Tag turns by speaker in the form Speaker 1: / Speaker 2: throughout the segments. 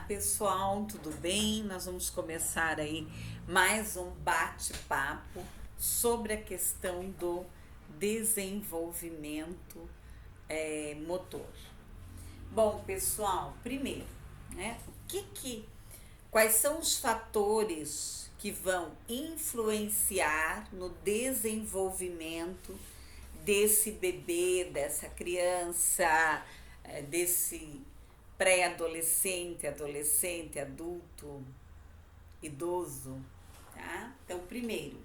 Speaker 1: pessoal, tudo bem? Nós vamos começar aí mais um bate-papo sobre a questão do desenvolvimento motor. Bom, pessoal, primeiro, né? Quais são os fatores que vão influenciar no desenvolvimento desse bebê, dessa criança, desse pré-adolescente, adolescente, adulto, idoso, tá? Então, primeiro,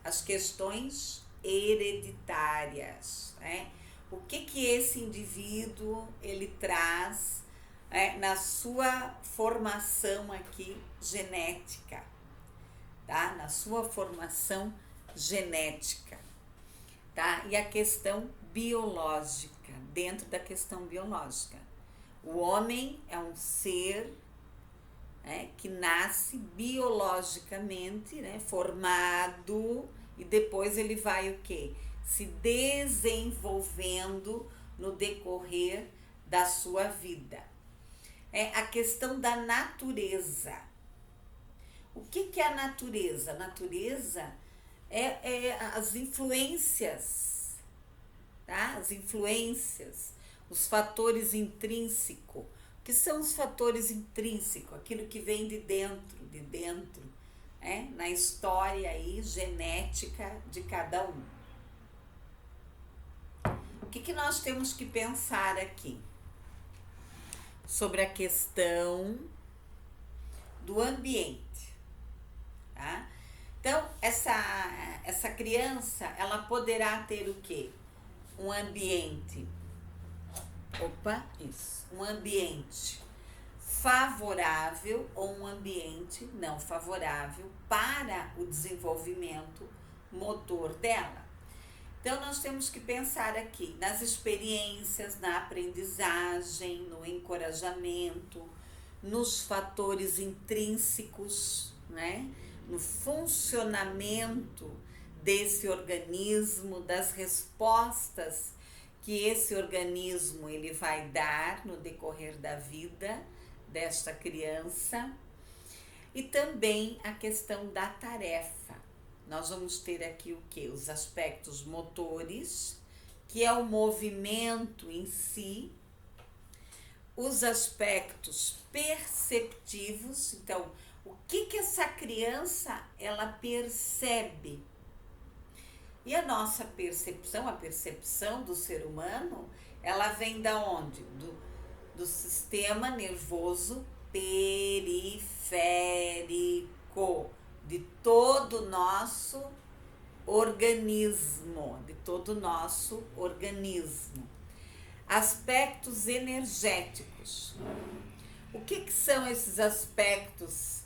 Speaker 1: as questões hereditárias, né? O que esse indivíduo ele traz na sua formação aqui genética, tá? Na sua formação genética, tá? E a questão biológica, dentro da questão biológica. O homem é um ser que nasce biologicamente, né, formado, e depois ele vai o quê? Se desenvolvendo no decorrer da sua vida. A questão da natureza. O que é a natureza? A natureza é as influências, tá? As influências, os fatores intrínsecos. O que são os fatores intrínsecos? Aquilo que vem de dentro, na história aí, genética de cada um. O que nós temos que pensar aqui? Sobre a questão do ambiente, tá? Então, essa criança, ela poderá ter o quê? Um ambiente, um ambiente favorável ou um ambiente não favorável para o desenvolvimento motor dela. Então, nós temos que pensar aqui nas experiências, na aprendizagem, no encorajamento, nos fatores intrínsecos, né? No funcionamento desse organismo, das respostas que esse organismo ele vai dar no decorrer da vida desta criança, e também a questão da tarefa. Nós vamos ter aqui o que? Os aspectos motores, que é o movimento em si, os aspectos perceptivos. Então, o que essa criança ela percebe? E a nossa percepção, a percepção do ser humano, ela vem da onde? Do sistema nervoso periférico, de todo o nosso organismo, Aspectos energéticos. O que são esses aspectos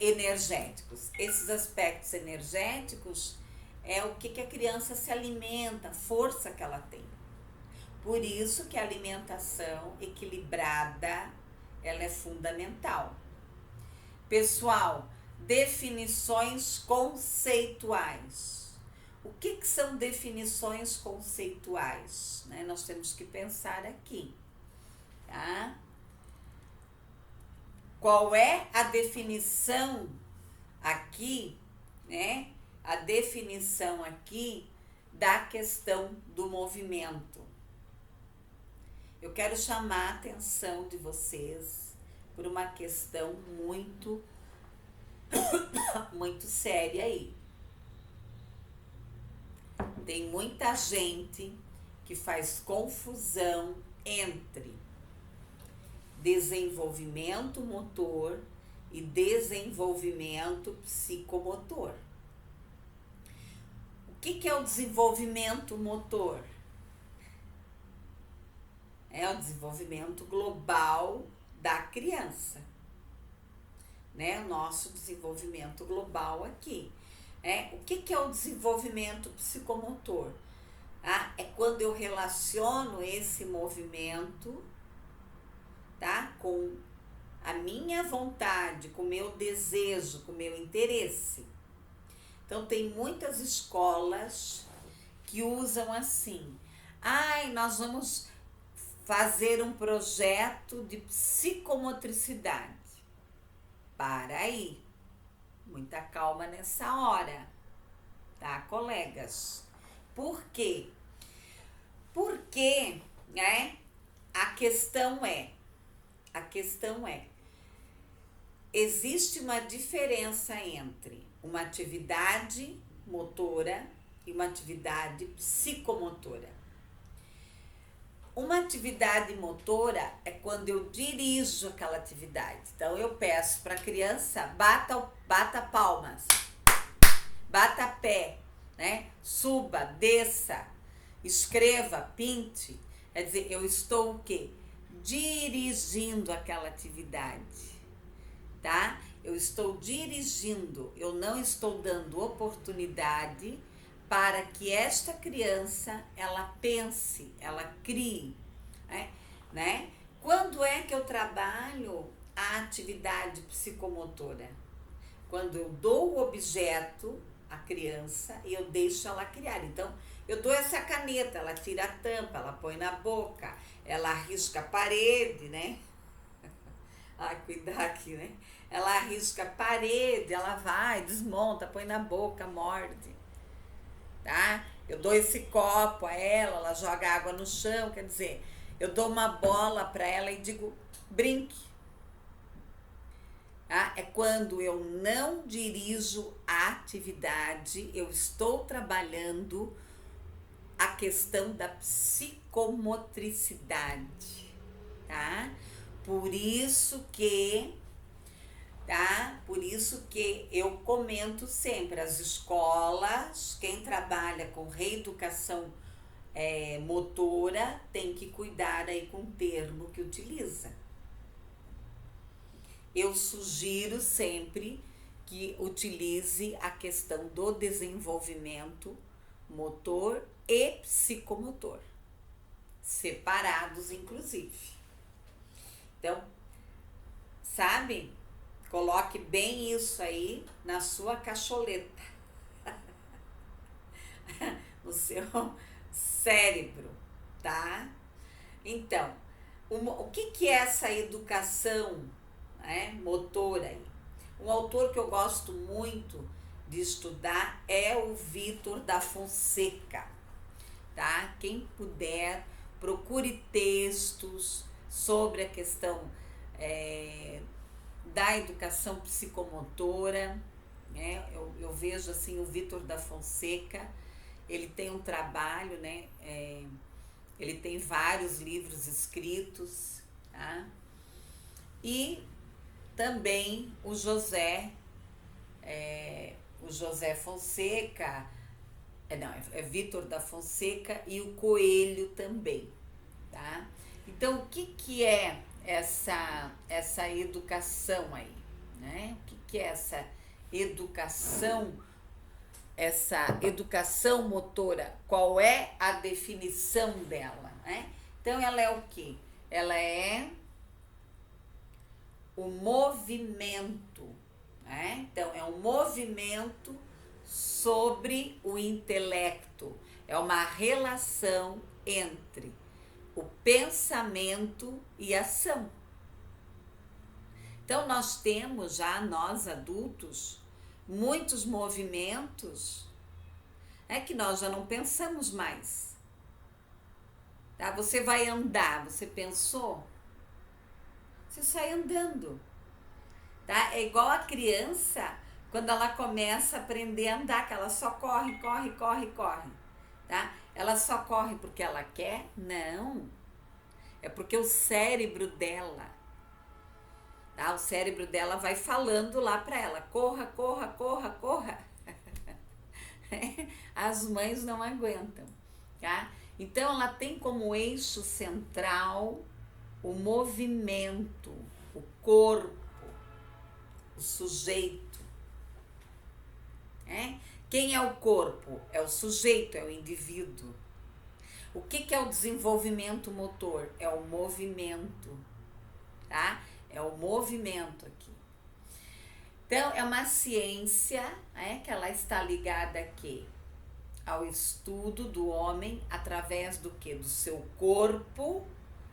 Speaker 1: energéticos? Esses aspectos energéticos é o que a criança se alimenta, a força que ela tem. Por isso que a alimentação equilibrada, ela é fundamental. Pessoal, definições conceituais. O que são definições conceituais? Né? Nós temos que pensar aqui, tá? Qual é a definição aqui, né? A definição aqui da questão do movimento. Eu quero chamar a atenção de vocês por uma questão muito séria aí. Tem muita gente que faz confusão entre desenvolvimento motor e desenvolvimento psicomotor. O que é o desenvolvimento motor? É o desenvolvimento global da criança, né? O nosso desenvolvimento global aqui. O que é o desenvolvimento psicomotor? É quando eu relaciono esse movimento, tá? Com a minha vontade, com o meu desejo, com o meu interesse. Então, tem muitas escolas que usam assim. Nós vamos fazer um projeto de psicomotricidade. Para aí. Muita calma nessa hora, tá, colegas? Por quê? Porque, né, a questão é, existe uma diferença entre uma atividade motora e uma atividade psicomotora. Uma atividade motora é quando eu dirijo aquela atividade. Então, eu peço para a criança, bata palmas, bata pé, né? Suba, desça, escreva, pinte. Quer dizer, eu estou o quê? Dirigindo aquela atividade, tá? Eu estou dirigindo, eu não estou dando oportunidade para que esta criança, ela pense, ela crie, né? Quando é que eu trabalho a atividade psicomotora? Quando eu dou o objeto à criança e eu deixo ela criar. Então, eu dou essa caneta, ela tira a tampa, ela põe na boca, ela risca a parede, né? Ai, cuidar aqui, né? Ela risca a parede, ela vai, desmonta, põe na boca, morde. Tá? Eu dou esse copo a ela joga água no chão, quer dizer, eu dou uma bola para ela e digo, brinque. Tá? É quando eu não dirijo a atividade, eu estou trabalhando a questão da psicomotricidade, tá? Por isso que eu comento sempre, as escolas, quem trabalha com reeducação motora, tem que cuidar aí com o termo que utiliza. Eu sugiro sempre que utilize a questão do desenvolvimento motor e psicomotor, separados inclusive. Então, sabe? Coloque bem isso aí na sua cacholeta, no seu cérebro, tá? Então, o que é essa educação, né, motora aí? Um autor que eu gosto muito de estudar é o Vítor da Fonseca, tá? Quem puder, procure textos sobre a questão da educação psicomotora, né? Eu vejo assim o Vítor da Fonseca, ele tem um trabalho, né? Ele tem vários livros escritos, tá? E também o José Fonseca, é Vítor da Fonseca e o Coelho também, tá? Então, o que é essa educação aí, né? O que é essa educação motora? Qual é a definição dela, né? Então, ela é o quê? Ela é o movimento, né? Então, é um movimento sobre o intelecto, é uma relação entre o pensamento e a ação. Então, nós temos já, nós adultos, muitos movimentos que nós já não pensamos mais. Tá? Você vai andar, você pensou? Você sai andando. Tá? É igual a criança, quando ela começa a aprender a andar, que ela só corre. Tá? Ela só corre porque ela quer? Não. É porque o cérebro dela, tá? O cérebro dela vai falando lá para ela, corra. As mães não aguentam, tá? Então, ela tem como eixo central o movimento, o corpo, o sujeito. Quem é o corpo? É o sujeito, é o indivíduo. O que é o desenvolvimento motor? É o movimento, tá? É o movimento aqui. Então, é uma ciência que ela está ligada aqui ao estudo do homem através do quê? Do seu corpo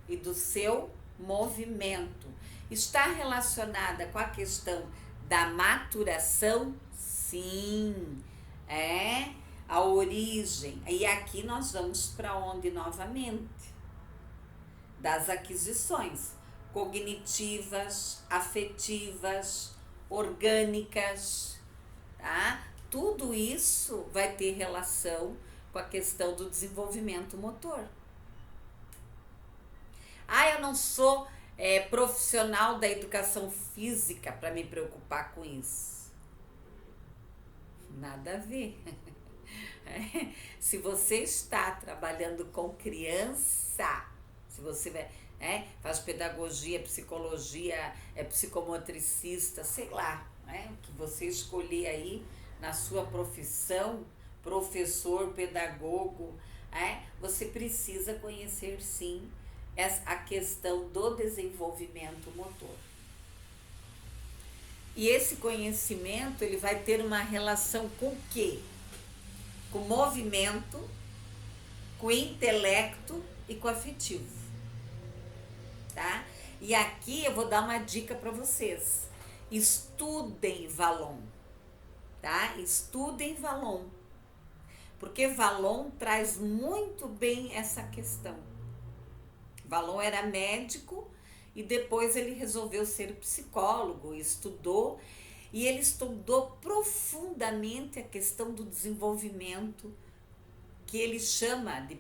Speaker 1: e do seu movimento. Está relacionada com a questão da maturação? Sim, é a origem. E aqui nós vamos para onde novamente? Das aquisições cognitivas, afetivas, orgânicas, tá? Tudo isso vai ter relação com a questão do desenvolvimento motor. Eu não sou profissional da educação física para me preocupar com isso. Nada a ver. Se você está trabalhando com criança, se você faz pedagogia, psicologia, é psicomotricista, sei lá, o que você escolher aí na sua profissão, professor, pedagogo, você precisa conhecer sim a questão do desenvolvimento motor. E esse conhecimento, ele vai ter uma relação com o quê? Com o movimento, com o intelecto e com o afetivo, tá? E aqui eu vou dar uma dica para vocês. Estudem Valon, tá? Estudem Valon, porque Valon traz muito bem essa questão. Valon era médico e depois ele resolveu ser psicólogo, estudou, e ele estudou profundamente a questão do desenvolvimento, que ele chama de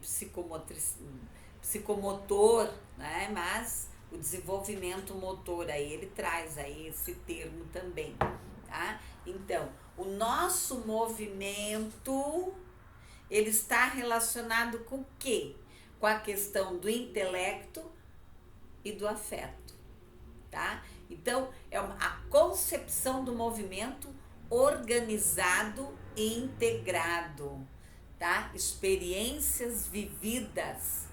Speaker 1: psicomotor, né? Mas o desenvolvimento motor, aí ele traz aí esse termo também, tá? Então, o nosso movimento, ele está relacionado com o quê? Com a questão do intelecto e do afeto, tá? Então, é a concepção do movimento organizado e integrado, tá? Experiências vividas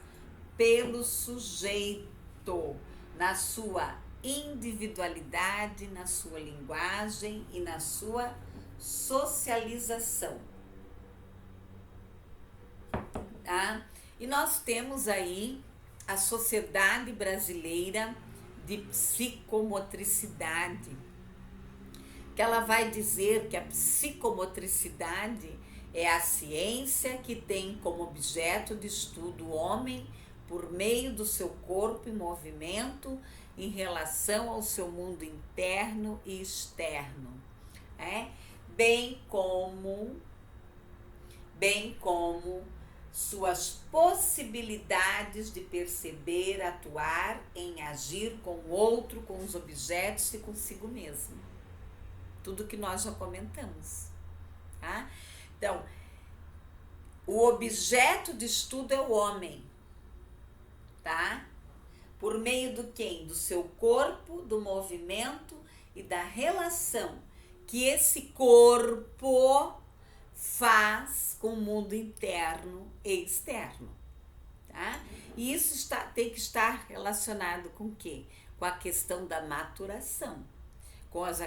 Speaker 1: pelo sujeito na sua individualidade, na sua linguagem e na sua socialização, tá? E nós temos aí a Sociedade Brasileira de Psicomotricidade, que ela vai dizer que a psicomotricidade é a ciência que tem como objeto de estudo o homem por meio do seu corpo e movimento em relação ao seu mundo interno e externo, bem como suas possibilidades de perceber, atuar, em agir com o outro, com os objetos e consigo mesmo. Tudo que nós já comentamos, tá? Então, o objeto de estudo é o homem, tá? Por meio do quem? Do seu corpo, do movimento e da relação que esse corpo faz com o mundo interno e externo, tá? E isso tem que estar relacionado com o quê? Com a questão da maturação, com as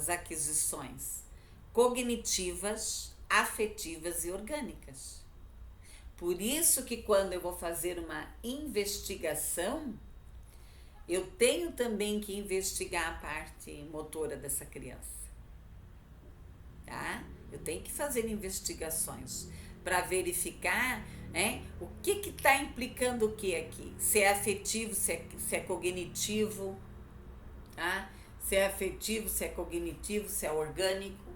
Speaker 1: aquisições cognitivas, afetivas e orgânicas. Por isso que quando eu vou fazer uma investigação, eu tenho também que investigar a parte motora dessa criança, tá? Eu tenho que fazer investigações para verificar, o que está implicando o que aqui. Se é afetivo, se é cognitivo, tá? Se é afetivo, se é cognitivo, se é orgânico.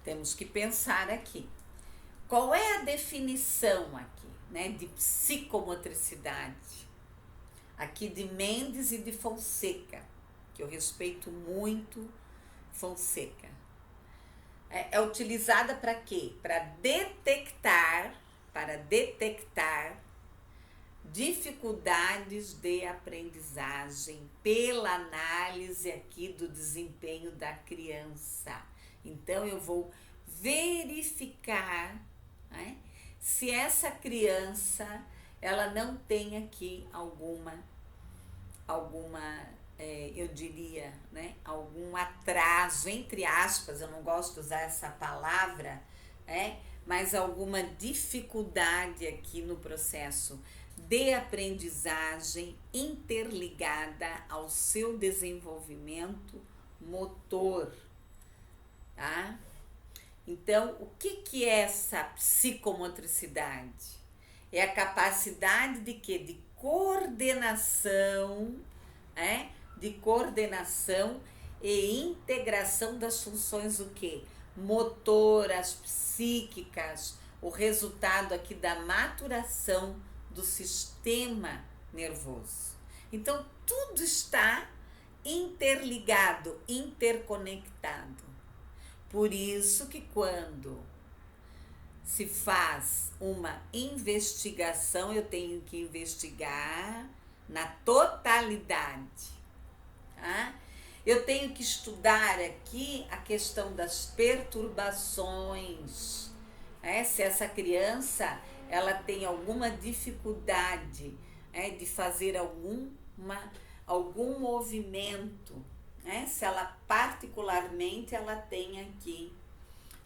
Speaker 1: Temos que pensar aqui. Qual é a definição aqui, de psicomotricidade? Aqui de Mendes e de Fonseca, que eu respeito muito Fonseca. É utilizada para quê? Para detectar dificuldades de aprendizagem pela análise aqui do desempenho da criança. Então, eu vou verificar, se essa criança, ela não tem aqui alguma eu diria, algum atraso, entre aspas, eu não gosto de usar essa palavra, mas alguma dificuldade aqui no processo de aprendizagem interligada ao seu desenvolvimento motor, tá? Então, o que é essa psicomotricidade? É a capacidade de quê? De coordenação, de coordenação e integração das funções o quê? Motoras, psíquicas, o resultado aqui da maturação do sistema nervoso. Então, tudo está interligado, interconectado. Por isso que quando se faz uma investigação, eu tenho que investigar na totalidade, tá? Eu tenho que estudar aqui a questão das perturbações, se essa criança ela tem alguma dificuldade de fazer algum movimento, se ela particularmente ela tem aqui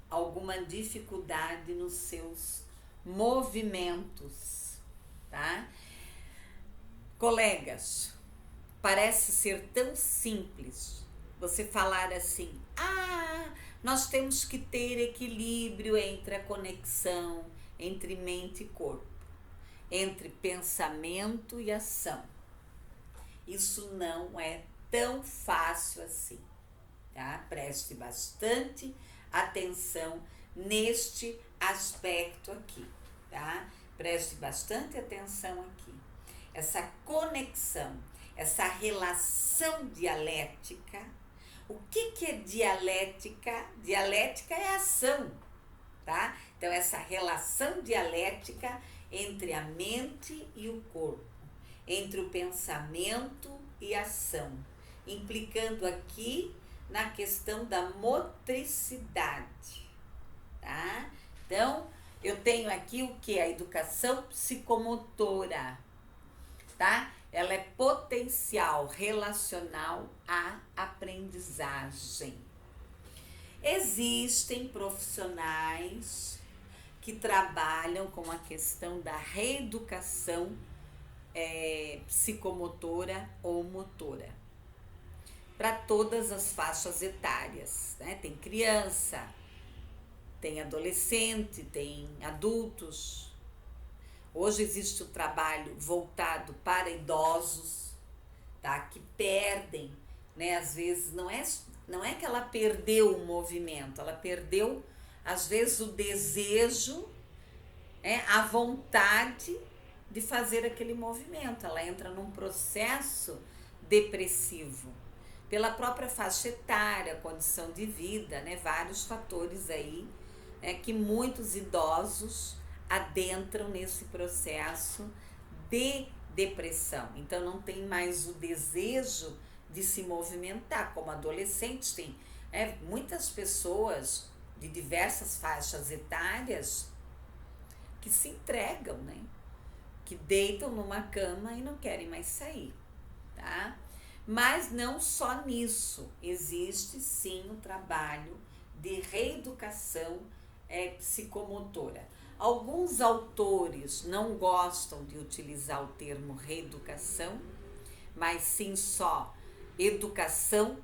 Speaker 1: alguma dificuldade nos seus movimentos, tá? Colegas, parece ser tão simples você falar assim: nós temos que ter equilíbrio entre a conexão entre mente e corpo, entre pensamento e ação. Isso não é tão fácil assim, tá? Preste bastante atenção neste aspecto aqui, tá? Preste bastante atenção aqui. Essa conexão, essa relação dialética. O que é dialética? Dialética é ação, tá? Então, essa relação dialética entre a mente e o corpo, entre o pensamento e a ação, implicando aqui na questão da motricidade, tá? Então, eu tenho aqui o que? A educação psicomotora, tá? Ela é potencial relacional à aprendizagem. Existem profissionais que trabalham com a questão da reeducação psicomotora ou motora para todas as faixas etárias, né? Tem criança, tem adolescente, tem adultos. Hoje existe o trabalho voltado para idosos, tá? Que perdem, né? Às vezes não é que ela perdeu o movimento, ela perdeu às vezes o desejo, a vontade de fazer aquele movimento. Ela entra num processo depressivo pela própria faixa etária, condição de vida, né? Vários fatores aí que muitos idosos adentram nesse processo de depressão. Então não tem mais o desejo de se movimentar, como adolescentes tem. Muitas pessoas de diversas faixas etárias que se entregam, né? Que deitam numa cama e não querem mais sair, tá? Mas não só nisso, existe sim o trabalho de reeducação psicomotora. Alguns autores não gostam de utilizar o termo reeducação, mas sim só educação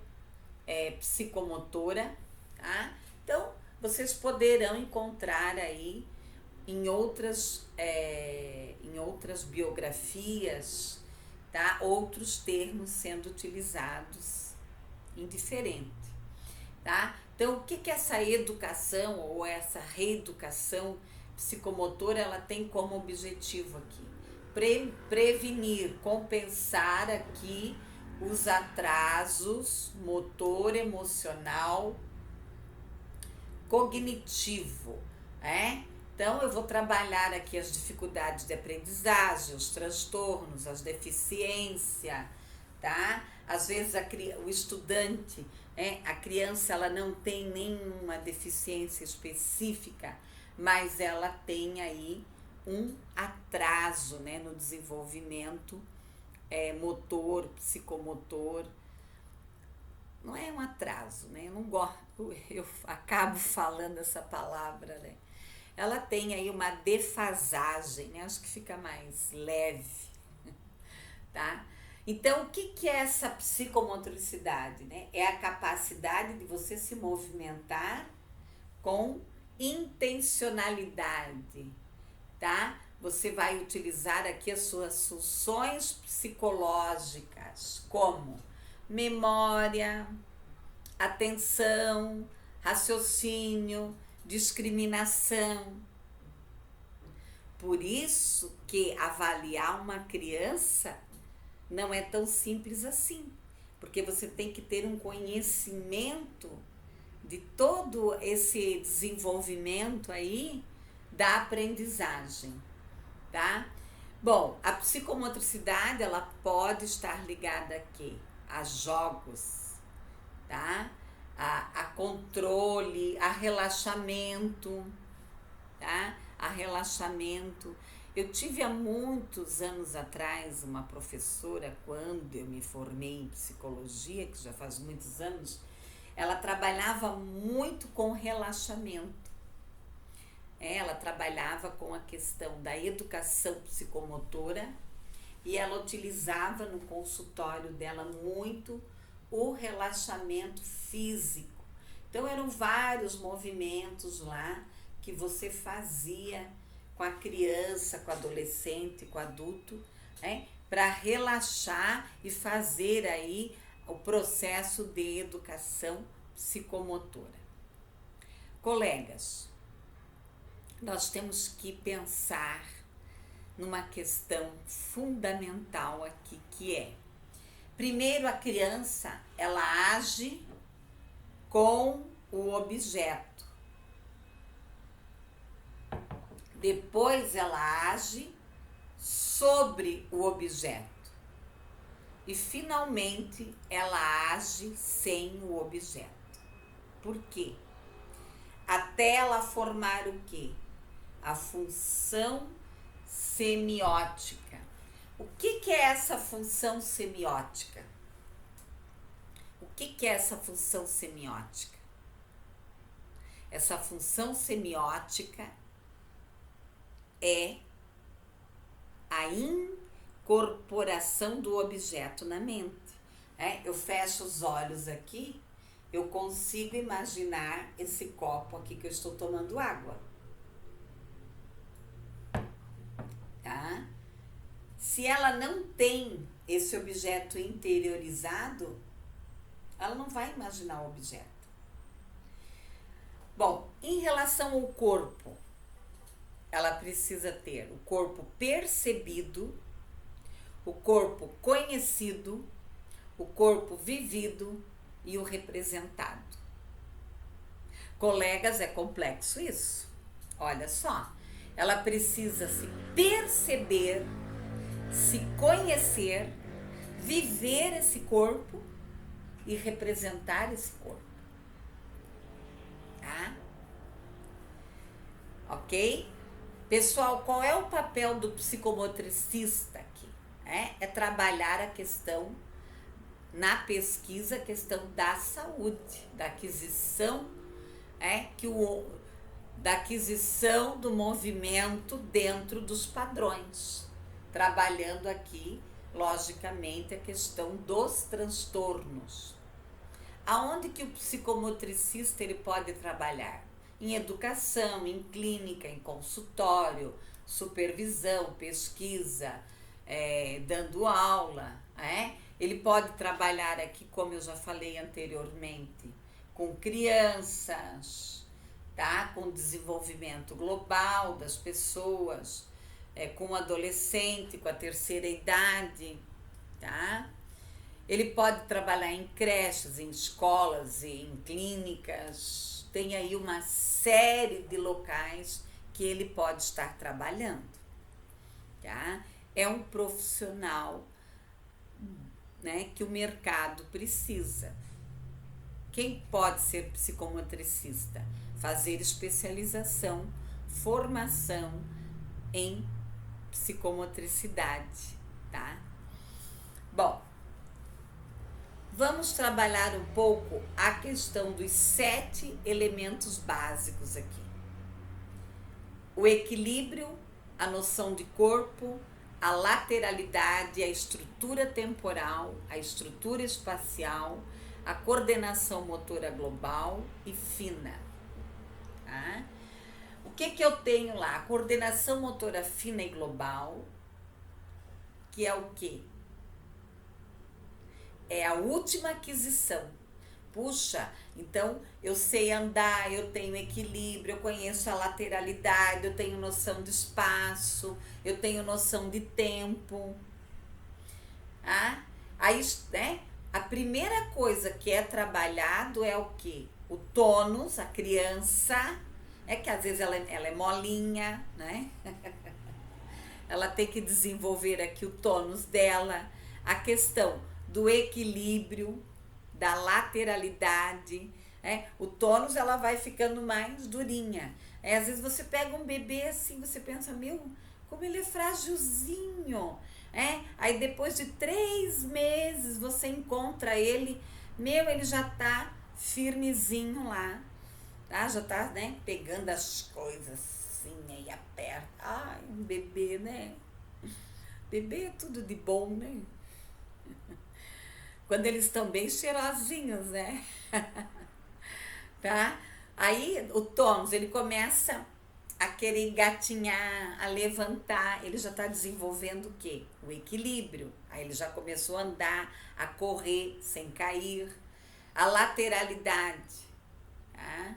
Speaker 1: psicomotora, tá? Então, vocês poderão encontrar aí em outras biografias, tá? Outros termos sendo utilizados indiferente, tá? Então, o que essa educação ou essa reeducação psicomotora ela tem como objetivo aqui? Prevenir, compensar aqui os atrasos motor, emocional, cognitivo, Então, eu vou trabalhar aqui as dificuldades de aprendizagem, os transtornos, as deficiências, tá? Às vezes o estudante, a criança, ela não tem nenhuma deficiência específica, mas ela tem aí um atraso, né, no desenvolvimento motor, psicomotor. Não é um atraso, né? Eu não gosto, eu acabo falando essa palavra, né? ela tem aí uma defasagem, né? Acho que fica mais leve, tá? Então, o que é essa psicomotricidade, né? É a capacidade de você se movimentar com intencionalidade, tá? Você vai utilizar aqui as suas funções psicológicas, como memória, atenção, raciocínio, discriminação. Por isso que avaliar uma criança não é tão simples assim, porque você tem que ter um conhecimento de todo esse desenvolvimento aí da aprendizagem, tá? Bom, a psicomotricidade, ela pode estar ligada aqui a jogos, tá? A controle, a relaxamento, tá? A relaxamento. Eu tive há muitos anos atrás uma professora, quando eu me formei em psicologia, que já faz muitos anos, ela trabalhava muito com relaxamento. Ela trabalhava com a questão da educação psicomotora e ela utilizava no consultório dela muito o relaxamento físico. Então eram vários movimentos lá que você fazia com a criança, com o adolescente, com o adulto, né, para relaxar e fazer aí o processo de educação psicomotora. Colegas, nós temos que pensar numa questão fundamental aqui, que é, primeiro, a criança, ela age com o objeto. Depois ela age sobre o objeto. E finalmente ela age sem o objeto. Por quê? Até ela formar o quê? A função semiótica. O que é essa função semiótica? O que é essa função semiótica? Essa função semiótica é a incorporação do objeto na mente. Eu fecho os olhos aqui, eu consigo imaginar esse copo aqui que eu estou tomando água. Tá? Se ela não tem esse objeto interiorizado, ela não vai imaginar o objeto. Bom, em relação ao corpo, ela precisa ter o corpo percebido, o corpo conhecido, o corpo vivido e o representado. Colegas, é complexo isso. Olha só, ela precisa se perceber, se conhecer, viver esse corpo e representar esse corpo. Tá? Ok? Pessoal, qual é o papel do psicomotricista aqui? É trabalhar a questão, na pesquisa, a questão da saúde, da aquisição, da aquisição do movimento dentro dos padrões, trabalhando aqui, logicamente, a questão dos transtornos. Aonde que o psicomotricista ele pode trabalhar? Em educação, em clínica, em consultório, supervisão, pesquisa, dando aula. Ele pode trabalhar aqui, como eu já falei anteriormente, com crianças, tá? Com desenvolvimento global das pessoas, com adolescente, com a terceira idade, tá? Ele pode trabalhar em creches, em escolas e em clínicas. Tem aí uma série de locais que ele pode estar trabalhando, tá? É um profissional, né, que o mercado precisa. Quem pode ser psicomotricista? Fazer especialização, formação em psicomotricidade, tá? Bom, vamos trabalhar um pouco a questão dos 7 elementos básicos aqui. o equilíbrio, a noção de corpo, a lateralidade, a estrutura temporal, a estrutura espacial, a coordenação motora global e fina. Tá? O que eu tenho lá? A coordenação motora fina e global, que é o quê? É a última aquisição. Puxa, então eu sei andar, eu tenho equilíbrio, eu conheço a lateralidade, eu tenho noção de espaço, eu tenho noção de tempo. Ah, aí, né? A primeira coisa que é trabalhado é o quê? O tônus, a criança, que às vezes ela é molinha, né? Ela tem que desenvolver aqui o tônus dela, a questão do equilíbrio, da lateralidade, o tônus ela vai ficando mais durinha. Às vezes você pega um bebê assim, você pensa, meu, como ele é frágilzinho. Aí depois de 3 meses você encontra ele, meu, ele já tá firmezinho lá, tá? Já tá, né, pegando as coisas assim, aí aperta. Ai, um bebê, né? Bebê é tudo de bom, né? Quando eles estão bem cheirosinhos, né? Tá? Aí o tônus, ele começa a querer engatinhar, a levantar, ele já está desenvolvendo o quê? O equilíbrio. Aí ele já começou a andar, a correr sem cair. A lateralidade. Tá?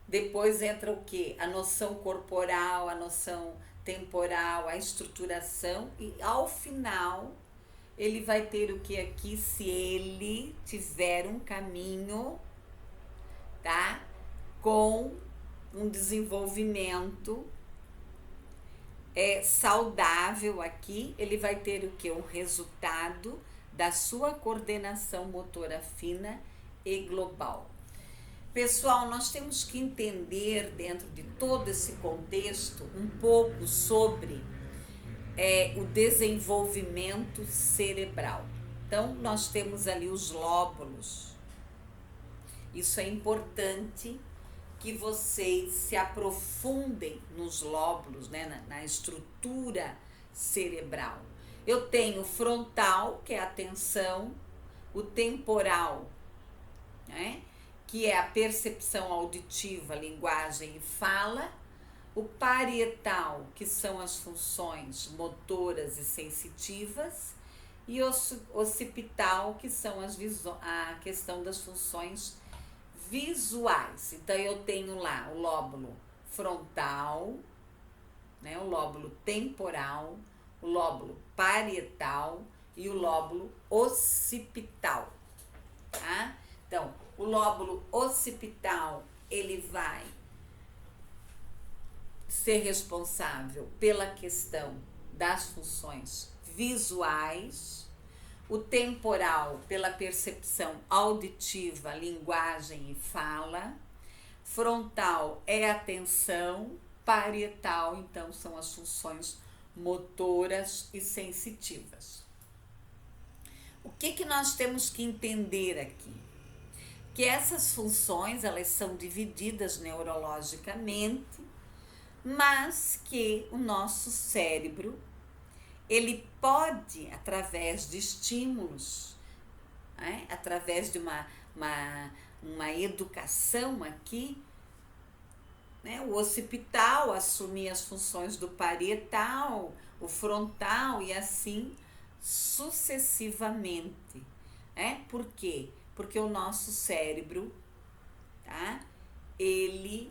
Speaker 1: Depois entra o quê? A noção corporal, a noção temporal, a estruturação e ao final ele vai ter o que aqui se ele tiver um caminho, tá? Com um desenvolvimento saudável aqui, ele vai ter o que? Um resultado da sua coordenação motora fina e global. Pessoal, nós temos que entender dentro de todo esse contexto um pouco sobre o desenvolvimento cerebral. Então, nós temos ali os lóbulos. Isso é importante que vocês se aprofundem nos lóbulos, né, na estrutura cerebral. Eu tenho o frontal, que é a atenção, o temporal, né, que é a percepção auditiva, linguagem e fala, o parietal, que são as funções motoras e sensitivas, e o occipital, que são a questão das funções visuais. Então eu tenho lá o lóbulo frontal, né, o lóbulo temporal, o lóbulo parietal e o lóbulo occipital, tá? Então, o lóbulo occipital, ele vai ser responsável pela questão das funções visuais, o temporal pela percepção auditiva, linguagem e fala, frontal é atenção, parietal, então, são as funções motoras e sensitivas. O que nós temos que entender aqui? Que essas funções, elas são divididas neurologicamente, mas que o nosso cérebro, ele pode, através de estímulos, né, através de uma educação aqui, né, o occipital assumir as funções do parietal, o frontal e assim sucessivamente. Por quê? Porque o nosso cérebro, tá, ele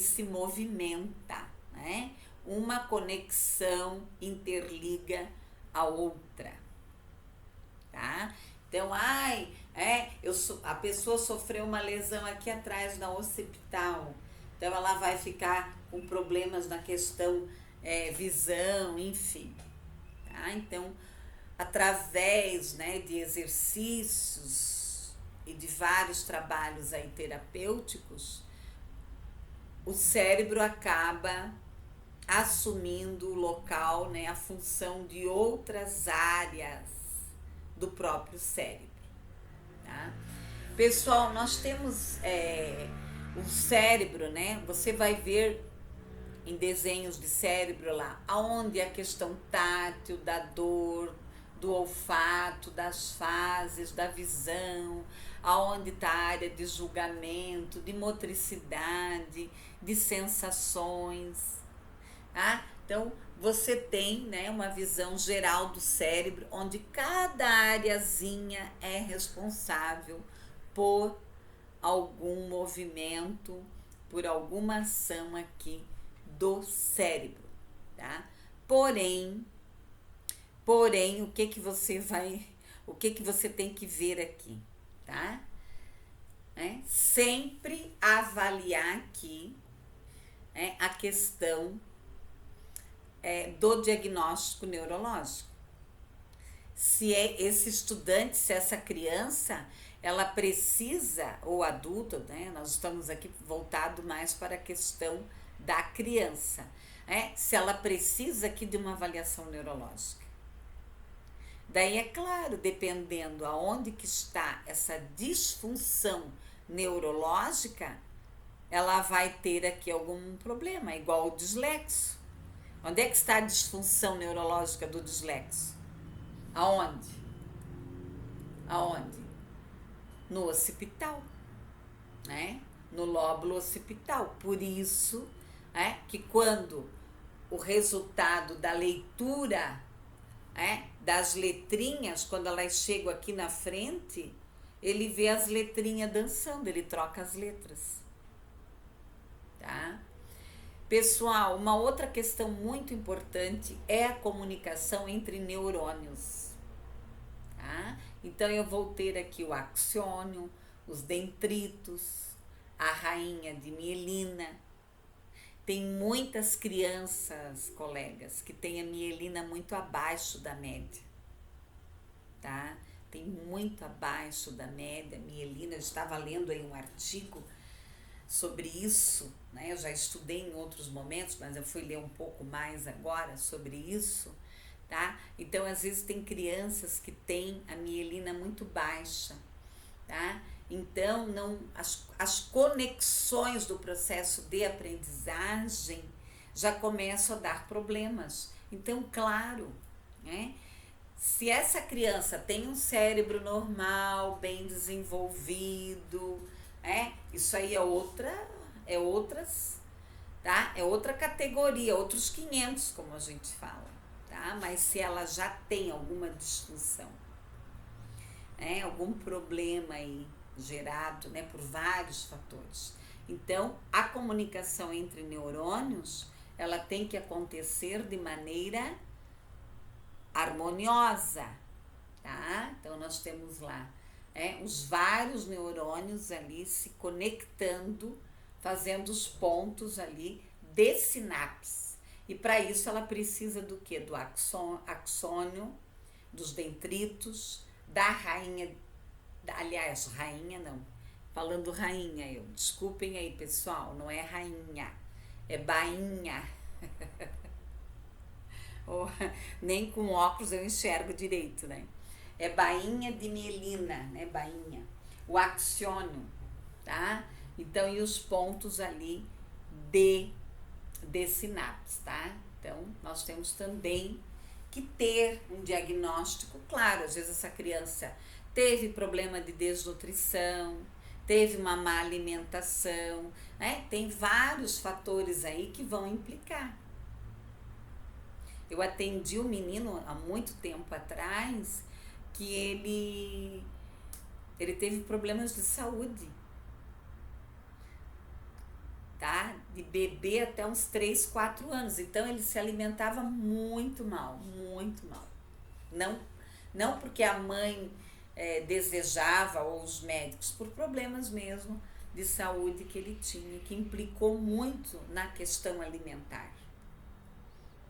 Speaker 1: se movimenta, né? Uma conexão interliga a outra, tá? Então, a pessoa sofreu uma lesão aqui atrás na occipital, então ela vai ficar com problemas na questão visão, enfim, tá? Então, através, né, de exercícios e de vários trabalhos aí terapêuticos, o cérebro acaba assumindo o local, né, a função de outras áreas do próprio cérebro, tá? Pessoal, nós temos O cérebro, né? Você vai ver em desenhos de cérebro lá, aonde a questão tátil, da dor, do olfato, das fases, da visão, aonde está a área de julgamento, de motricidade, de sensações, tá? Então, você tem, né, uma visão geral do cérebro, onde cada areazinha é responsável por algum movimento, por alguma ação aqui do cérebro, tá? Porém, o que que você tem que ver aqui, tá? Sempre avaliar aqui a questão do diagnóstico neurológico. Se é esse estudante, se essa criança, ela precisa, ou adulto, né? Nós estamos aqui voltado mais para a questão da criança, se ela precisa aqui de uma avaliação neurológica. Daí, é claro, dependendo aonde que está essa disfunção neurológica, ela vai ter aqui algum problema, igual o dislexo. Onde é que está a disfunção neurológica do dislexo? Aonde? Aonde? No occipital, né? No lóbulo occipital. Por isso, que quando o resultado da leitura das letrinhas, quando elas chegam aqui na frente, ele vê as letrinhas dançando, ele troca as letras, tá? Pessoal, uma outra questão muito importante é a comunicação entre neurônios, tá? Então, eu vou ter aqui o axônio, os dendritos, a rainha de mielina. Tem muitas crianças, colegas, que têm a mielina muito abaixo da média, tá? Tem muito abaixo da média, mielina. Eu estava lendo aí um artigo sobre isso, né? Eu já estudei em outros momentos, mas eu fui ler um pouco mais agora sobre isso, tá? Então, às vezes tem crianças que têm a mielina muito baixa, tá? Então, as conexões do processo de aprendizagem já começam a dar problemas. Então, claro, né? Se essa criança tem um cérebro normal, bem desenvolvido, isso aí é outra, tá? É outra categoria, outros 500, como a gente fala, tá? Mas se ela já tem alguma disfunção, algum problema aí gerado, né, por vários fatores. Então, a comunicação entre neurônios, ela tem que acontecer de maneira harmoniosa, tá? Então, nós temos lá os vários neurônios ali se conectando, fazendo os pontos ali de sinapse. E para isso ela precisa do quê? Do axônio, dos dendritos, da rainha. Aliás, rainha não, falando rainha eu, desculpem aí pessoal, não é rainha, é bainha. Nem com óculos eu enxergo direito, né? É bainha de mielina, né? Bainha. O axônio, tá? Então, e os pontos ali de sinapse, tá? Então, nós temos também que ter um diagnóstico claro. Às vezes essa criança teve problema de desnutrição, teve uma má alimentação, tem vários fatores aí que vão implicar. Eu atendi um menino há muito tempo atrás que ele teve problemas de saúde, tá? De bebê até uns 3, 4 anos. Então, ele se alimentava muito mal, muito mal. Não porque a mãe desejava, ou os médicos, por problemas mesmo de saúde que ele tinha, que implicou muito na questão alimentar,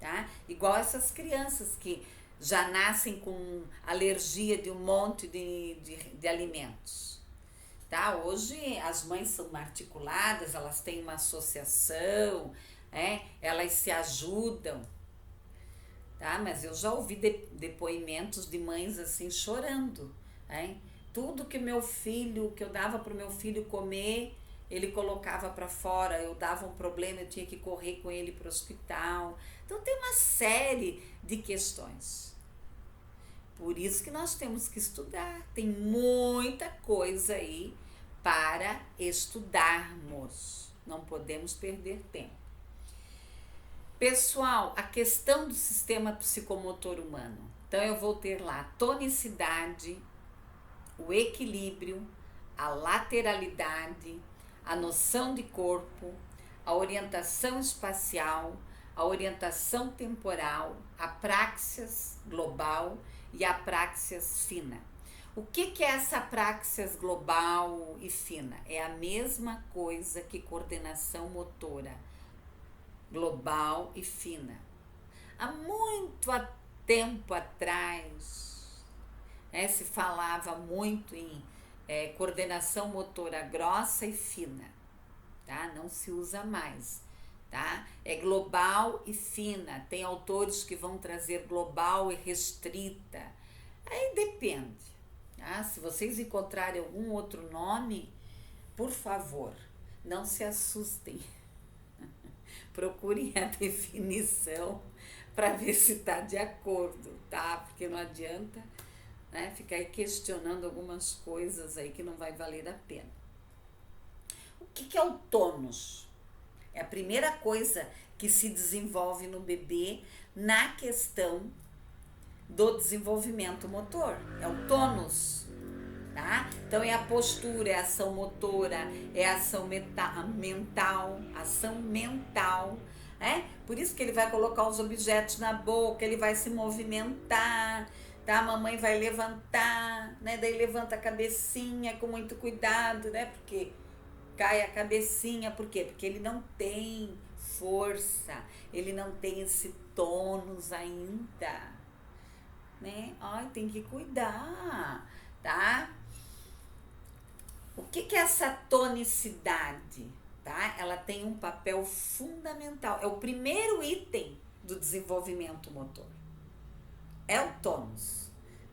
Speaker 1: tá? Igual essas crianças que já nascem com alergia de um monte de alimentos, tá? Hoje as mães são articuladas, elas têm uma associação, elas se ajudam, tá? Mas eu já ouvi depoimentos de mães assim chorando, tudo que eu dava para o meu filho comer, ele colocava para fora, eu dava um problema, eu tinha que correr com ele para o hospital. Então tem uma série de questões. Por isso que nós temos que estudar. Tem muita coisa aí para estudarmos. Não podemos perder tempo. Pessoal, a questão do sistema psicomotor humano. Então eu vou ter lá a tonicidade, o equilíbrio, a lateralidade, a noção de corpo, a orientação espacial, a orientação temporal, a praxis global e a praxis fina. O que é essa praxis global e fina? É a mesma coisa que coordenação motora, global e fina. Há muito tempo atrás, se falava muito em coordenação motora grossa e fina, tá? Não se usa mais, tá? É global e fina. Tem autores que vão trazer global e restrita. Aí depende, tá? Se vocês encontrarem algum outro nome, por favor, não se assustem. Procurem a definição para ver se está de acordo, tá? Porque não adianta, né, ficar aí questionando algumas coisas aí que não vai valer a pena. O que é o tônus? É a primeira coisa que se desenvolve no bebê na questão do desenvolvimento motor. É o tônus, tá? Então é a postura, é a ação motora, é a ação mental, né? Por isso que ele vai colocar os objetos na boca, ele vai se movimentar, tá? A mamãe vai levantar, né? Daí levanta a cabecinha com muito cuidado, né? Porque cai a cabecinha, por quê? Porque ele não tem força, ele não tem esse tônus ainda, né? Ai, tem que cuidar, tá? O que é essa tonicidade? Tá? Ela tem um papel fundamental. É o primeiro item do desenvolvimento motor. É o tônus,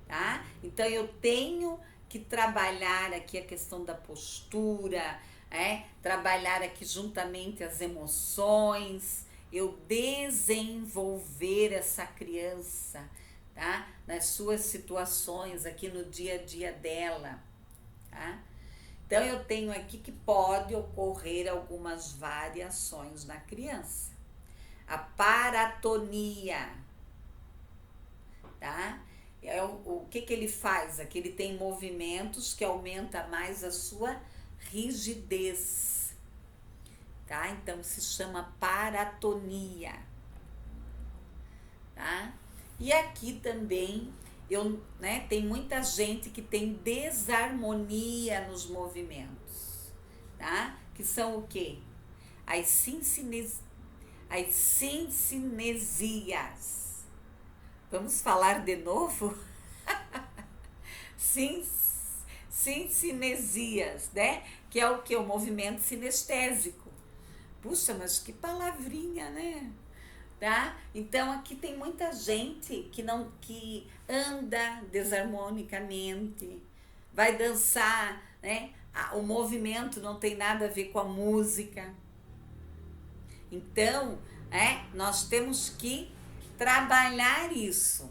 Speaker 1: tá? Então eu tenho que trabalhar aqui a questão da postura, trabalhar aqui juntamente as emoções, eu desenvolver essa criança, tá? Nas suas situações aqui no dia a dia dela, tá? Então, eu tenho aqui que pode ocorrer algumas variações na criança. A paratonia, tá? O que ele faz? Aqui ele tem movimentos que aumenta mais a sua rigidez, tá? Então, se chama paratonia, tá? E aqui também tem muita gente que tem desarmonia nos movimentos, tá? Que são o quê? As cincinesias. Vamos falar de novo? Cincinesias, né? Que é o que? O movimento sinestésico. Puxa, mas que palavrinha, né? Tá? Então aqui tem muita gente que anda desarmonicamente, vai dançar, né? O movimento não tem nada a ver com a música. Então, nós temos que trabalhar isso.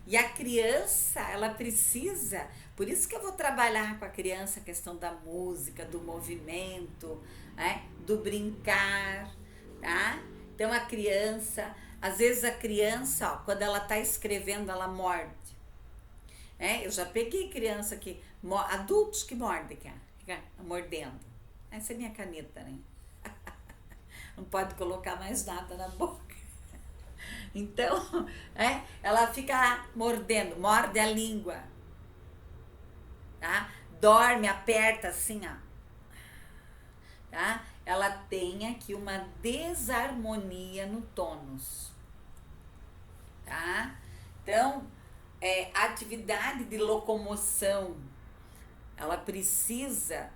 Speaker 1: E a criança, ela precisa, por isso que eu vou trabalhar com a criança a questão da música, do movimento, do brincar, tá? Então, a criança, às vezes a criança, quando ela está escrevendo, ela morde. Eu já peguei criança adultos que mordem, fica mordendo. Essa é minha caneta, né? Não pode colocar mais nada na boca. Então, ela fica mordendo, morde a língua. Tá? Dorme, aperta assim, ó. Tá? Ela tem aqui uma desarmonia no tônus, tá? Então, a atividade de locomoção, ela precisa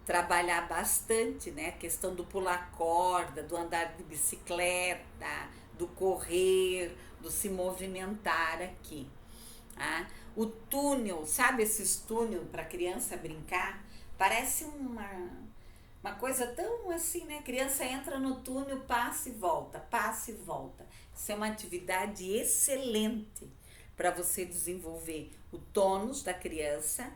Speaker 1: trabalhar bastante, né? A questão do pular corda, do andar de bicicleta, do correr, do se movimentar aqui, tá? O túnel, sabe esses túnel para criança brincar? Parece uma Uma coisa tão assim, né? Criança entra no túnel, passa e volta, passa e volta. Isso é uma atividade excelente para você desenvolver o tônus da criança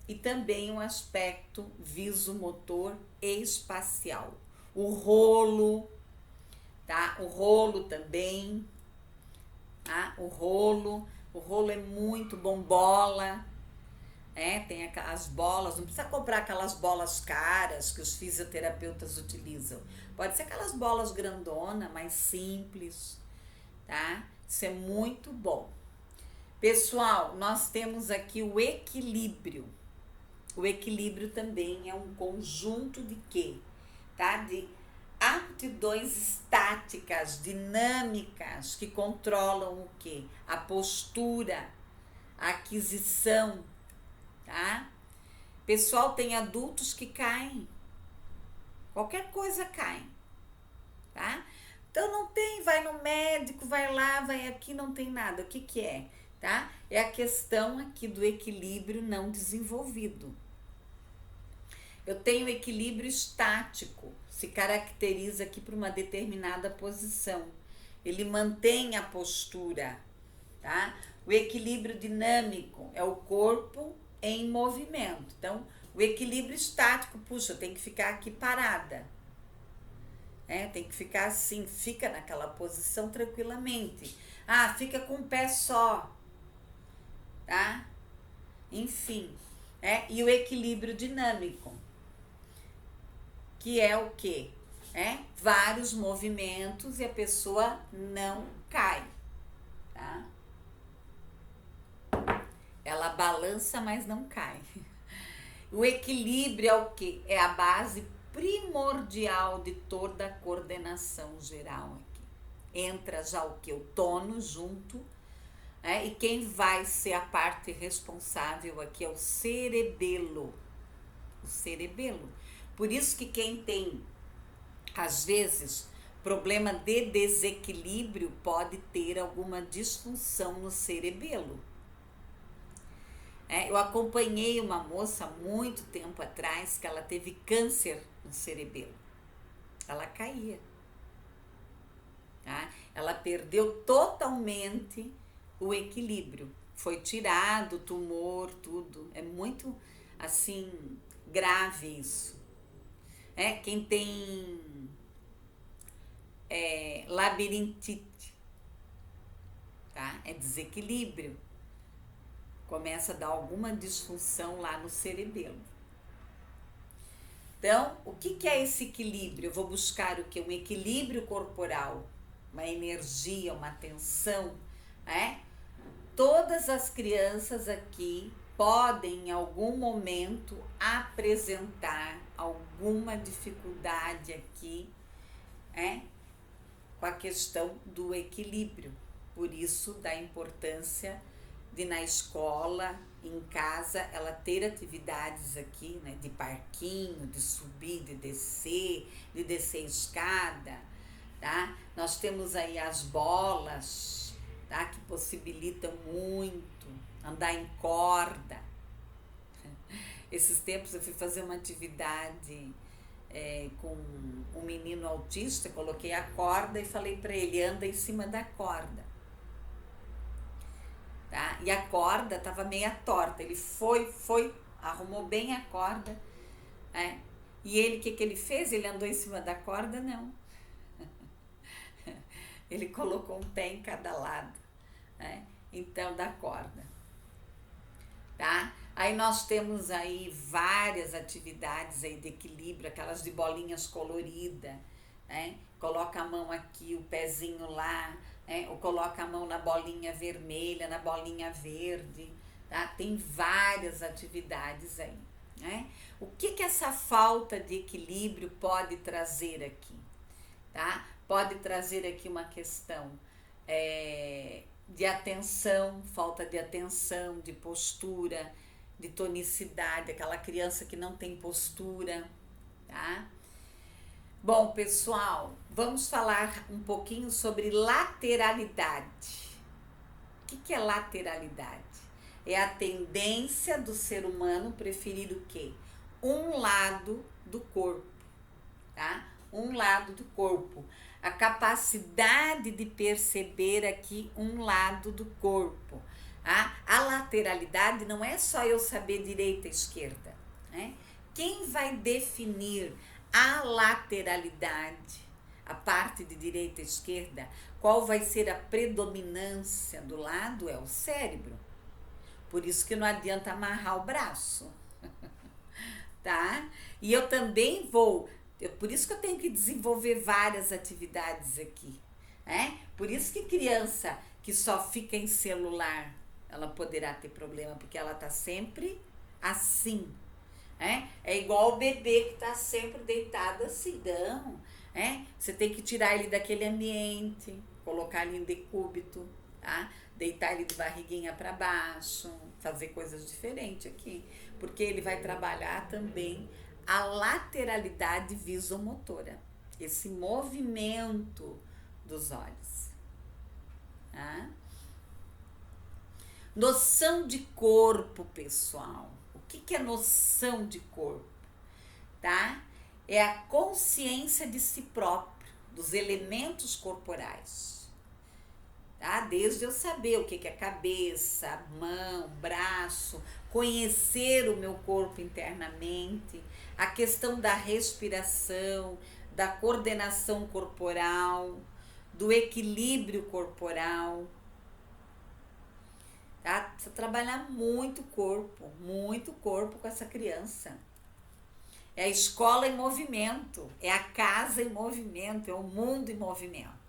Speaker 1: e também o aspecto visomotor e espacial. O rolo, tá? O rolo também, tá? O rolo é muito bom, bola. Tem aquelas bolas, não precisa comprar aquelas bolas caras que os fisioterapeutas utilizam. Pode ser aquelas bolas grandona, mais simples, tá? Isso é muito bom. Pessoal, nós temos aqui o equilíbrio. O equilíbrio também é um conjunto de quê? Tá? De aptidões estáticas, dinâmicas, que controlam o quê? A postura, a aquisição, tá? Pessoal, tem adultos que caem. Qualquer coisa cai, tá? Então não tem, vai no médico, vai lá, vai aqui, não tem nada. O que que é, tá? É a questão aqui do equilíbrio não desenvolvido. Eu tenho equilíbrio estático, se caracteriza aqui por uma determinada posição. Ele mantém a postura, tá? O equilíbrio dinâmico é o corpo em movimento. Então, o equilíbrio estático, puxa, tem que ficar aqui parada. Tem que ficar assim, fica naquela posição tranquilamente. Ah, fica com um pé só, tá? Enfim, e o equilíbrio dinâmico, que é o quê? Vários movimentos e a pessoa não cai, tá? Ela balança, mas não cai. O equilíbrio é o quê? É a base primordial de toda a coordenação geral aqui. Entra já o quê? O tônus junto, e quem vai ser a parte responsável aqui é o cerebelo. O cerebelo. Por isso que quem tem, às vezes, problema de desequilíbrio pode ter alguma disfunção no cerebelo. Eu acompanhei uma moça há muito tempo atrás que ela teve câncer no cerebelo. Ela caía, tá? Ela perdeu totalmente o equilíbrio. Foi tirado o tumor, tudo. É muito, assim, grave isso. Quem tem labirintite, tá? É desequilíbrio. Começa a dar alguma disfunção lá no cerebelo. Então, o que é esse equilíbrio? Eu vou buscar o quê? Um equilíbrio corporal, uma energia, uma tensão, Todas as crianças aqui podem, em algum momento, apresentar alguma dificuldade aqui, com a questão do equilíbrio. Por isso, da importância de na escola, em casa, ela ter atividades aqui, de parquinho, de subir, de descer escada, tá? Nós temos aí as bolas, tá? Que possibilitam muito, andar em corda. Esses tempos eu fui fazer uma atividade com um menino autista, coloquei a corda e falei para ele, anda em cima da corda. Tá? E a corda estava meia torta, ele foi, arrumou bem a corda, e ele, o que ele fez? Ele andou em cima da corda? Não. Ele colocou um pé em cada lado, então, da corda, tá? Aí nós temos aí várias atividades aí de equilíbrio, aquelas de bolinhas coloridas, Coloca a mão aqui, o pezinho lá, ou coloca a mão na bolinha vermelha, na bolinha verde, tá? Tem várias atividades aí, O que essa falta de equilíbrio pode trazer aqui, tá? Pode trazer aqui uma questão de atenção, falta de atenção, de postura, de tonicidade, aquela criança que não tem postura, tá? Bom, pessoal, vamos falar um pouquinho sobre lateralidade. O que é lateralidade? É a tendência do ser humano preferir o quê? Um lado do corpo, tá? Um lado do corpo. A capacidade de perceber aqui um lado do corpo. Tá? A lateralidade não é só eu saber direita e esquerda, né? Quem vai definir a lateralidade, a parte de direita e esquerda, qual vai ser a predominância do lado é o cérebro. Por isso que não adianta amarrar o braço, tá? E eu também por isso que eu tenho que desenvolver várias atividades aqui, né? Por isso que criança que só fica em celular, ela poderá ter problema, porque ela tá sempre assim, né? É igual o bebê que tá sempre deitado assim, não, né? Você tem que tirar ele daquele ambiente, colocar ele em decúbito, tá? Deitar ele de barriguinha para baixo, fazer coisas diferentes aqui, porque ele vai trabalhar também a lateralidade visomotora, esse movimento dos olhos, tá? Noção de corpo, pessoal. O que é noção de corpo? Tá? É a consciência de si próprio, dos elementos corporais. Tá? Desde eu saber o que é cabeça, mão, braço, conhecer o meu corpo internamente, a questão da respiração, da coordenação corporal, do equilíbrio corporal. Tá? Precisa trabalhar muito corpo com essa criança. É a escola em movimento, é a casa em movimento, é o mundo em movimento.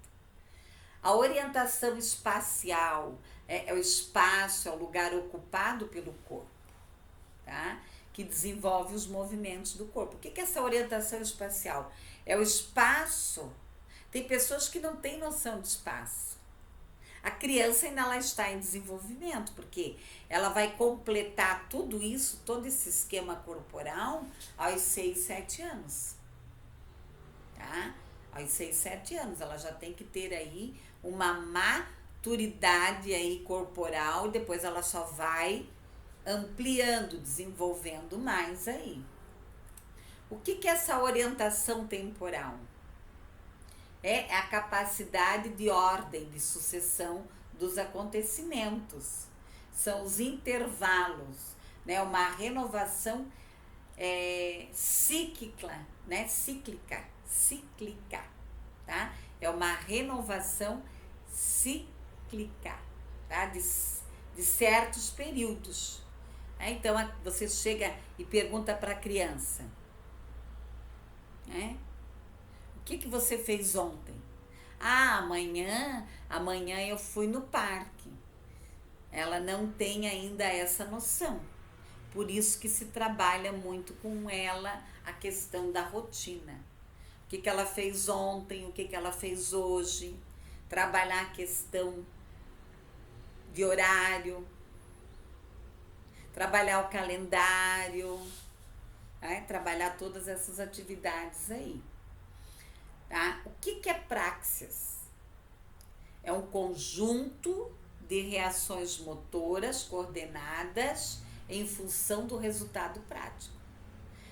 Speaker 1: A orientação espacial é o espaço, é o lugar ocupado pelo corpo, tá? Que desenvolve os movimentos do corpo. O que é essa orientação espacial? É o espaço. Tem pessoas que não têm noção de espaço. A criança ainda ela está em desenvolvimento, porque ela vai completar tudo isso, todo esse esquema corporal, aos 6, 7 anos. Tá? Aos 6, 7 anos, ela já tem que ter aí uma maturidade aí corporal, e depois ela só vai ampliando, desenvolvendo mais aí. O que é essa orientação temporal? É a capacidade de ordem, de sucessão dos acontecimentos. São os intervalos, né? Uma renovação cíclica, né? Cíclica, tá? É uma renovação cíclica, tá? De certos períodos. Então, você chega e pergunta para a criança, né? O que você fez ontem? Ah, amanhã eu fui no parque. Ela não tem ainda essa noção. Por isso que se trabalha muito com ela a questão da rotina. O que ela fez ontem, o que ela fez hoje. Trabalhar a questão de horário. Trabalhar o calendário. Né? Trabalhar todas essas atividades aí. Tá? O que é praxis? É um conjunto de reações motoras coordenadas em função do resultado prático.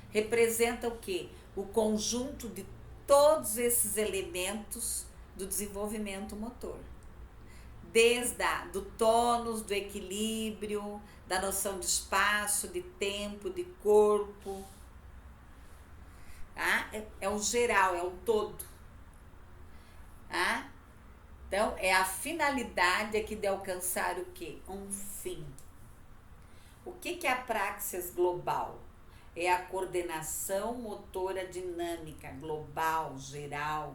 Speaker 1: Representa o quê? O conjunto de todos esses elementos do desenvolvimento motor. Desde do tônus, do equilíbrio, da noção de espaço, de tempo, de corpo. Tá? É o geral, é o todo. Tá? Então, é a finalidade aqui de alcançar o quê? Um fim. O que é a praxis global? É a coordenação motora dinâmica global, geral,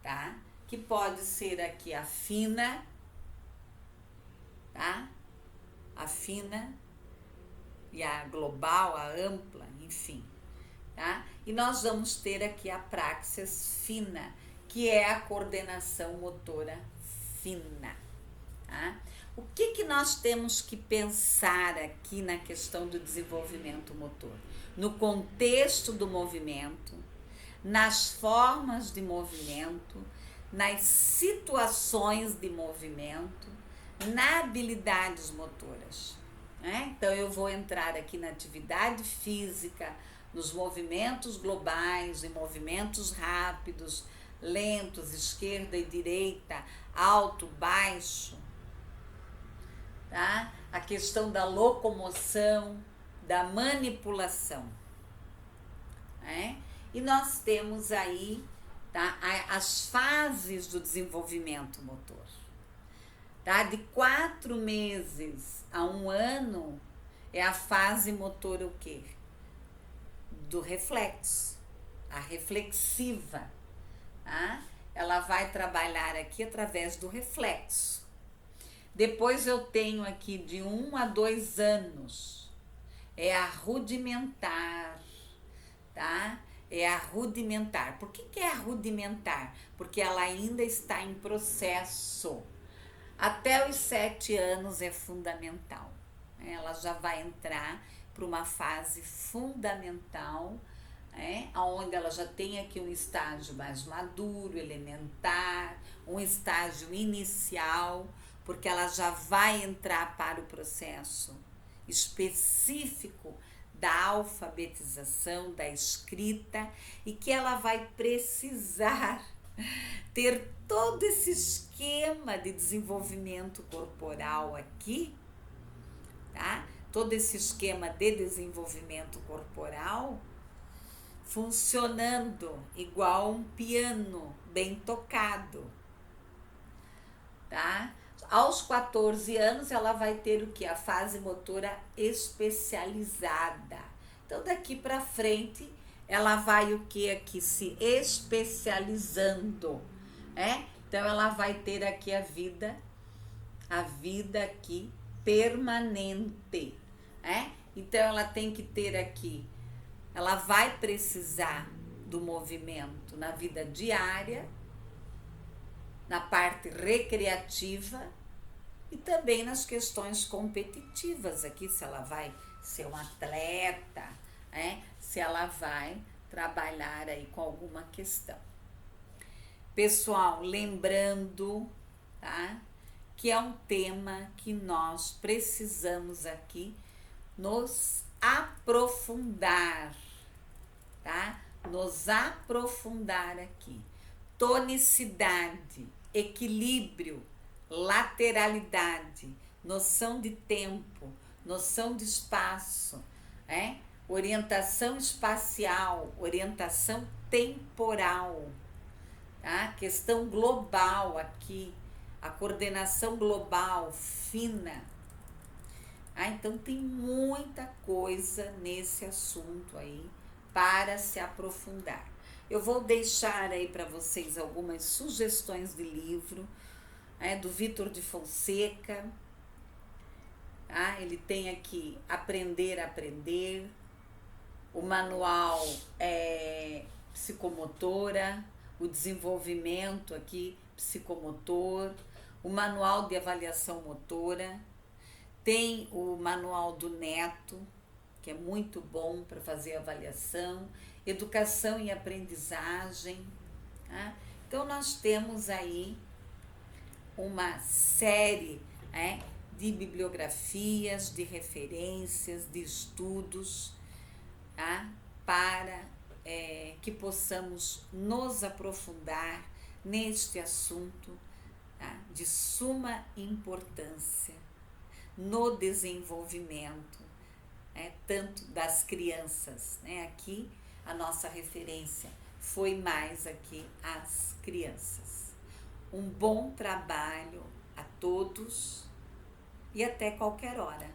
Speaker 1: tá? Que pode ser aqui a fina, tá? A fina e a global, a ampla, enfim. Tá? E nós vamos ter aqui a praxis fina, que é a coordenação motora fina. Tá? O que nós temos que pensar aqui na questão do desenvolvimento motor? No contexto do movimento, nas formas de movimento, nas situações de movimento, nas habilidades motoras. Né? Então, eu vou entrar aqui na atividade física, nos movimentos globais, em movimentos rápidos, lentos, esquerda e direita, alto, baixo, tá? A questão da locomoção, da manipulação, né? E nós temos aí, tá, as fases do desenvolvimento motor, tá? De 4 meses a 1 ano é a fase motor o quê? Do reflexo, a reflexiva, tá? Ela vai trabalhar aqui através do reflexo. Depois eu tenho aqui de 1 a 2 anos, é a rudimentar, tá? É a rudimentar. Por que é a rudimentar? Porque ela ainda está em processo. Até os 7 anos é fundamental. Ela já vai entrar para uma fase fundamental, onde ela já tem aqui um estágio mais maduro, elementar, um estágio inicial, porque ela já vai entrar para o processo específico da alfabetização, da escrita, e que ela vai precisar ter todo esse esquema de desenvolvimento corporal aqui, tá? Todo esse esquema de desenvolvimento corporal funcionando igual um piano bem tocado, tá? Aos 14 anos ela vai ter o que? A fase motora especializada. Então daqui para frente ela vai o que aqui? Se especializando, Então ela vai ter aqui a vida aqui permanente, Então ela tem que ter aqui, ela vai precisar do movimento na vida diária, na parte recreativa e também nas questões competitivas aqui, se ela vai ser um atleta, se ela vai trabalhar aí com alguma questão. Pessoal, lembrando, tá, que é um tema que nós precisamos aqui nos aprofundar, tá? Nos aprofundar aqui. Tonicidade, equilíbrio, lateralidade, noção de tempo, noção de espaço, orientação espacial, orientação temporal, tá? Questão global aqui, a coordenação global fina. Então tem muita coisa nesse assunto aí para se aprofundar. Eu vou deixar aí para vocês algumas sugestões de livro, do Vítor de Fonseca, tá? Ele tem aqui Aprender a Aprender, o manual psicomotora, o desenvolvimento aqui psicomotor, o manual de avaliação motora, tem o manual do Neto, que é muito bom para fazer avaliação, educação e aprendizagem, tá? Então nós temos aí uma série de bibliografias, de referências, de estudos, tá? Para que possamos nos aprofundar neste assunto, tá? De suma importância no desenvolvimento, tanto das crianças, Aqui a nossa referência foi mais aqui as crianças. Um bom trabalho a todos e até qualquer hora.